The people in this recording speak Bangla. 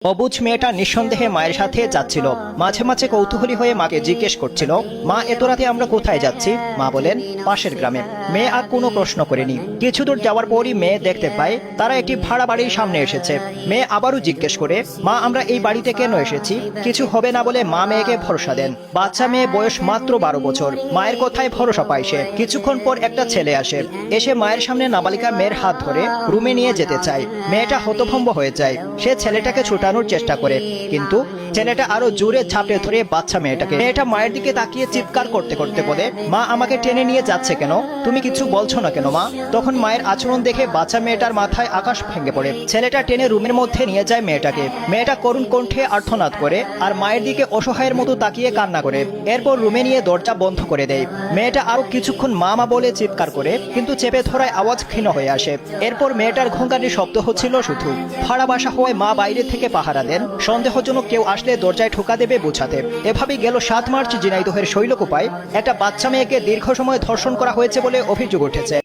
অবুঝ মেয়েটা নিঃসন্দেহে মায়ের সাথে যাচ্ছিল। মাঝে মাঝে কৌতূহলী হয়ে মাকে জিজ্ঞেস করছিল, মা এত রাতে আমরা কোথায় যাচ্ছি? মা বলেন, পাশের গ্রামে। মেয়ে আর কোনো প্রশ্ন করেনি। কিছু দূর যাওয়ার পরই মেয়ে দেখতে পায় তারা একটি ভাড়া বাড়ির সামনে এসেছে। মেয়ে আবারও জিজ্ঞেস করে, মা আমরা এই বাড়িতে কেন এসেছি? কিছু হবে না বলে মা মেয়েকে ভরসা দেন। বাচ্চা মেয়ে বয়স মাত্র 12 বছর। মায়ের কথায় ভরসা পায় সে। কিছুক্ষণ পর একটা ছেলে আসে। এসে মায়ের সামনে নাবালিকা মেয়ের হাত ধরে রুমে নিয়ে যেতে চায়। মেয়েটা হতভম্ব হয়ে যায়। সে ছেলেটাকে ছুটানোর চেষ্টা করে, কিন্তু ছেলেটা আরো জোরে ঝাঁপড়ে ধরে বাচ্চা মেয়েটাকে। মেয়েটা মায়ের দিকে তাকিয়ে চিৎকার করতে করতে বলে, মা আমাকে টেনে নিয়ে যাচ্ছে কেন? তুমি কিছু বলছো না কেন মা? তখন মায়ের আচরণ দেখে বাচ্চা মেয়েটার মাথায় আকাশ ভেঙে পড়ে। ছেলেটা টেনে রুমের মধ্যে নিয়ে যায় মেয়েটাকে। মেয়েটা করুণ কণ্ঠে আর্তনাদ করে আর মায়ের দিকে অসহায়ের মতো তাকিয়ে কান্না করে। এরপর রুমে নিয়ে দরজা বন্ধ করে দেয়। মেয়েটা আরো কিছুক্ষণ মা মা বলে চিৎকার করে, কিন্তু চেপে ধরায় আওয়াজ ক্ষীণ হয়ে আসে। এরপর মেয়েটার ঘোঙ্গানির শব্দ হচ্ছিল শুধু। ভাড়া বাসা হওয়ায় মা বাইরে থেকে পাহারা দেন, সন্দেহজনক কেউ আসলে দরজায় ঠোকা দেবে বোঝাতে। এভাবেই গেল 7 মার্চ ঝিনাইদহের শৈলকুপায় একটা বাচ্চা মেয়েকে দীর্ঘ সময় ধর্ষণ করা হয়েছে বলে অভিযোগ উঠেছে।